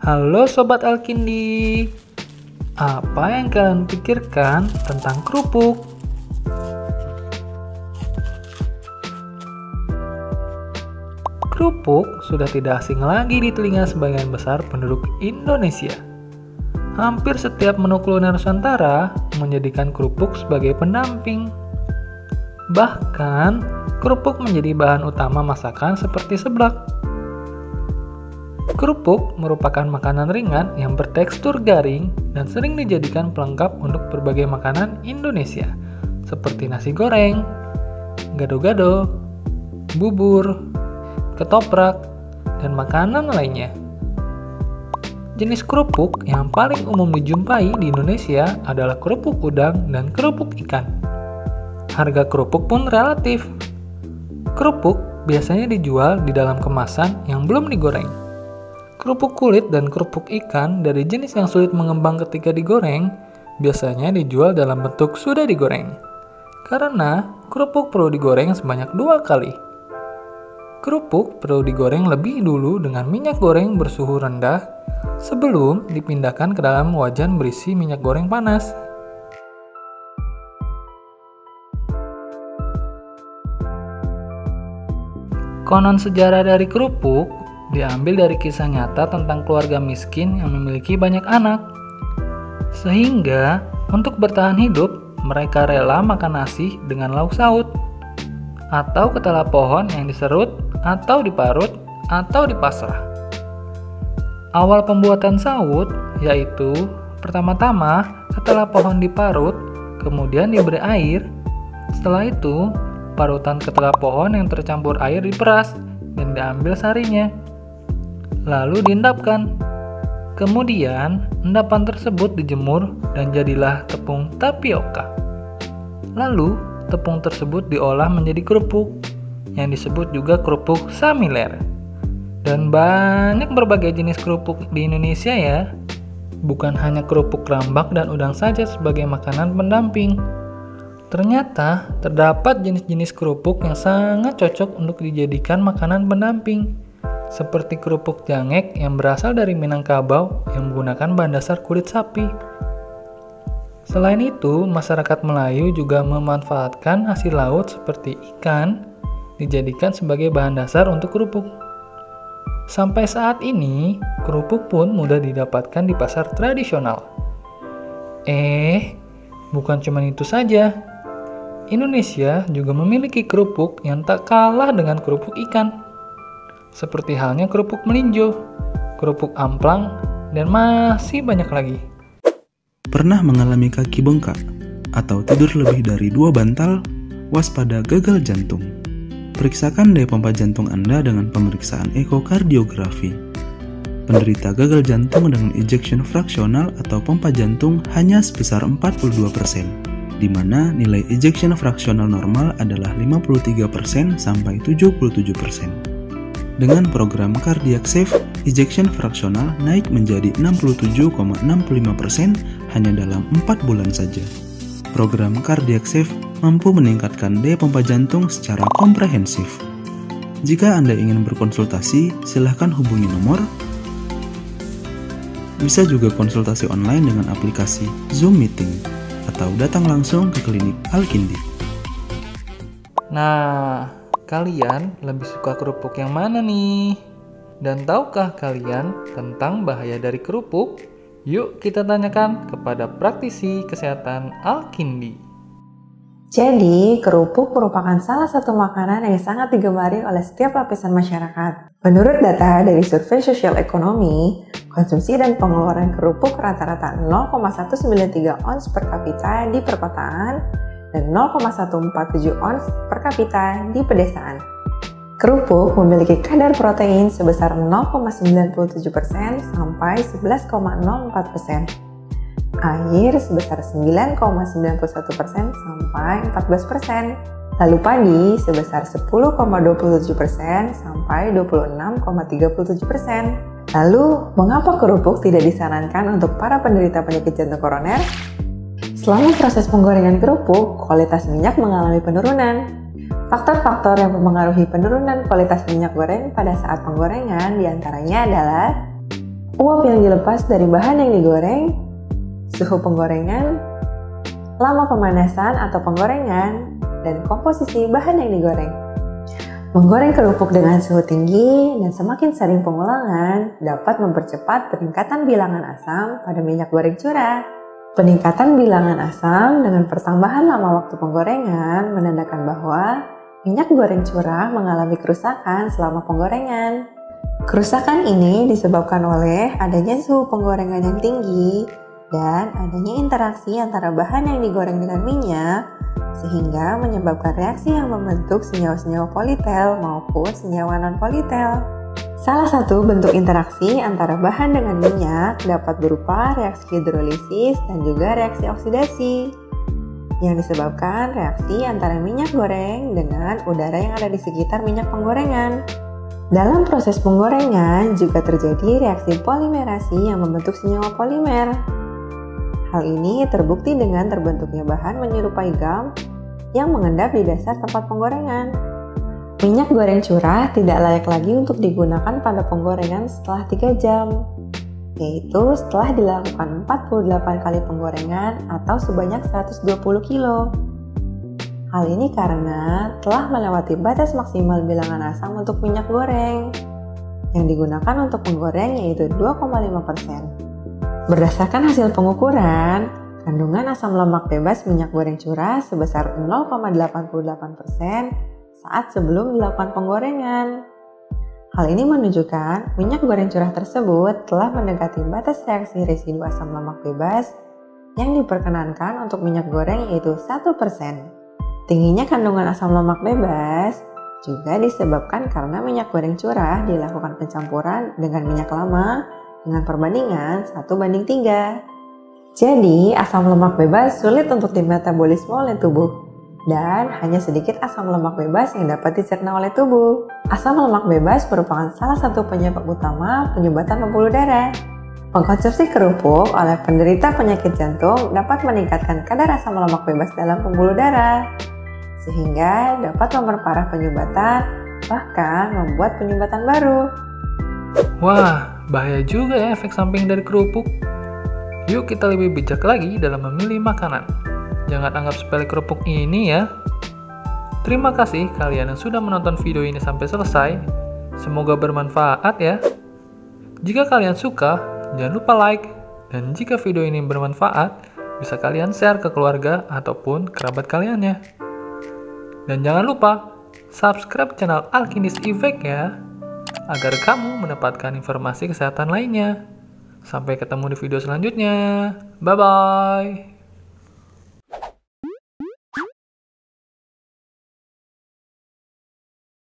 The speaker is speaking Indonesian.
Halo Sobat Alkindi, apa yang kalian pikirkan tentang kerupuk? Kerupuk sudah tidak asing lagi di telinga sebagian besar penduduk Indonesia. Hampir setiap menu kuliner Nusantara menjadikan kerupuk sebagai pendamping. Bahkan, kerupuk menjadi bahan utama masakan seperti seblak. Kerupuk merupakan makanan ringan yang bertekstur garing dan sering dijadikan pelengkap untuk berbagai makanan Indonesia, seperti nasi goreng, gado-gado, bubur, ketoprak, dan makanan lainnya. Jenis kerupuk yang paling umum dijumpai di Indonesia adalah kerupuk udang dan kerupuk ikan. Harga kerupuk pun relatif. Kerupuk biasanya dijual di dalam kemasan yang belum digoreng. Kerupuk kulit dan kerupuk ikan dari jenis yang sulit mengembang ketika digoreng biasanya dijual dalam bentuk sudah digoreng. Karena kerupuk perlu digoreng sebanyak 2 kali. Kerupuk perlu digoreng lebih dulu dengan minyak goreng bersuhu rendah sebelum dipindahkan ke dalam wajan berisi minyak goreng panas. Konon sejarah dari kerupuk diambil dari kisah nyata tentang keluarga miskin yang memiliki banyak anak. Sehingga untuk bertahan hidup, mereka rela makan nasi dengan lauk saut atau ketela pohon yang diserut atau diparut atau dipasrah. Awal pembuatan saut yaitu pertama-tama ketela pohon diparut, kemudian diberi air. Setelah itu, parutan ketela pohon yang tercampur air diperas dan diambil sarinya, lalu diendapkan. Kemudian, endapan tersebut dijemur dan jadilah tepung tapioka. Lalu, tepung tersebut diolah menjadi kerupuk, yang disebut juga kerupuk samiler. Dan banyak berbagai jenis kerupuk di Indonesia ya. Bukan hanya kerupuk rambak dan udang saja sebagai makanan pendamping. Ternyata, terdapat jenis-jenis kerupuk yang sangat cocok untuk dijadikan makanan pendamping. Seperti kerupuk jangek yang berasal dari Minangkabau yang menggunakan bahan dasar kulit sapi. Selain itu, masyarakat Melayu juga memanfaatkan hasil laut seperti ikan dijadikan sebagai bahan dasar untuk kerupuk. Sampai saat ini, kerupuk pun mudah didapatkan di pasar tradisional. Bukan cuma itu saja. Indonesia juga memiliki kerupuk yang tak kalah dengan kerupuk ikan. Seperti halnya kerupuk melinjo, kerupuk amplang, dan masih banyak lagi. Pernah mengalami kaki bengkak atau tidur lebih dari 2 bantal? Waspada gagal jantung. Periksakan daya pompa jantung Anda dengan pemeriksaan ekokardiografi. Penderita gagal jantung dengan ejection fraksional atau pompa jantung hanya sebesar 42%, di mana nilai ejection fraksional normal adalah 53% sampai 77%. Dengan program Cardiac Safe, ejection fraksional naik menjadi 67,65% hanya dalam 4 bulan saja. Program Cardiac Safe mampu meningkatkan daya pompa jantung secara komprehensif. Jika Anda ingin berkonsultasi, silakan hubungi nomor. Bisa juga konsultasi online dengan aplikasi Zoom Meeting atau datang langsung ke klinik Alkindi. Nah, kalian lebih suka kerupuk yang mana nih? Dan tahukah kalian tentang bahaya dari kerupuk? Yuk kita tanyakan kepada praktisi kesehatan Alkindi. Jadi, kerupuk merupakan salah satu makanan yang sangat digemari oleh setiap lapisan masyarakat. Menurut data dari Survei Sosial Ekonomi, konsumsi dan pengeluaran kerupuk rata-rata 0,193 ons per kapita di perkotaan dan 0,147 ons per kapita di pedesaan. Kerupuk memiliki kadar protein sebesar 0,97% sampai 11,04%. Air sebesar 9,91% sampai 14%. Lalu padi sebesar 10,27% sampai 26,37%. Lalu, mengapa kerupuk tidak disarankan untuk para penderita penyakit jantung koroner? Selama proses penggorengan kerupuk, kualitas minyak mengalami penurunan. Faktor-faktor yang mempengaruhi penurunan kualitas minyak goreng pada saat penggorengan diantaranya adalah uap yang dilepas dari bahan yang digoreng, suhu penggorengan, lama pemanasan atau penggorengan, dan komposisi bahan yang digoreng. Menggoreng kerupuk dengan suhu tinggi dan semakin sering pengulangan dapat mempercepat peningkatan bilangan asam pada minyak goreng curah. Peningkatan bilangan asam dengan pertambahan lama waktu penggorengan menandakan bahwa minyak goreng curah mengalami kerusakan selama penggorengan. Kerusakan ini disebabkan oleh adanya suhu penggorengan yang tinggi dan adanya interaksi antara bahan yang digoreng dengan minyak sehingga menyebabkan reaksi yang membentuk senyawa-senyawa politel maupun senyawa non-politel. Salah satu bentuk interaksi antara bahan dengan minyak dapat berupa reaksi hidrolisis dan juga reaksi oksidasi yang disebabkan reaksi antara minyak goreng dengan udara yang ada di sekitar minyak penggorengan. Dalam proses penggorengan juga terjadi reaksi polimerasi yang membentuk senyawa polimer. Hal ini terbukti dengan terbentuknya bahan menyerupai gam yang mengendap di dasar tempat penggorengan. Minyak goreng curah tidak layak lagi untuk digunakan pada penggorengan setelah 3 jam, yaitu setelah dilakukan 48 kali penggorengan atau sebanyak 120 kilo. Hal ini karena telah melewati batas maksimal bilangan asam untuk minyak goreng yang digunakan untuk menggoreng yaitu 2,5%. Berdasarkan hasil pengukuran, kandungan asam lemak bebas minyak goreng curah sebesar 0,88% saat sebelum dilakukan penggorengan. Hal ini menunjukkan minyak goreng curah tersebut telah mendekati batas reaksi residu asam lemak bebas yang diperkenankan untuk minyak goreng yaitu 1%. Tingginya kandungan asam lemak bebas juga disebabkan karena minyak goreng curah dilakukan pencampuran dengan minyak lama dengan perbandingan 1:3. Jadi, asam lemak bebas sulit untuk dimetabolisme oleh tubuh dan hanya sedikit asam lemak bebas yang dapat dicerna oleh tubuh. Asam lemak bebas merupakan salah satu penyebab utama penyumbatan pembuluh darah. Mengkonsumsi kerupuk oleh penderita penyakit jantung dapat meningkatkan kadar asam lemak bebas dalam pembuluh darah, sehingga dapat memperparah penyumbatan, bahkan membuat penyumbatan baru. Wah, bahaya juga ya efek samping dari kerupuk. Yuk kita lebih bijak lagi dalam memilih makanan. Jangan anggap sepele kerupuk ini ya. Terima kasih kalian yang sudah menonton video ini sampai selesai. Semoga bermanfaat ya. Jika kalian suka, jangan lupa like. Dan jika video ini bermanfaat, bisa kalian share ke keluarga ataupun kerabat kalian ya. Dan jangan lupa subscribe channel Alkinis Effect ya, agar kamu mendapatkan informasi kesehatan lainnya. Sampai ketemu di video selanjutnya. Bye-bye.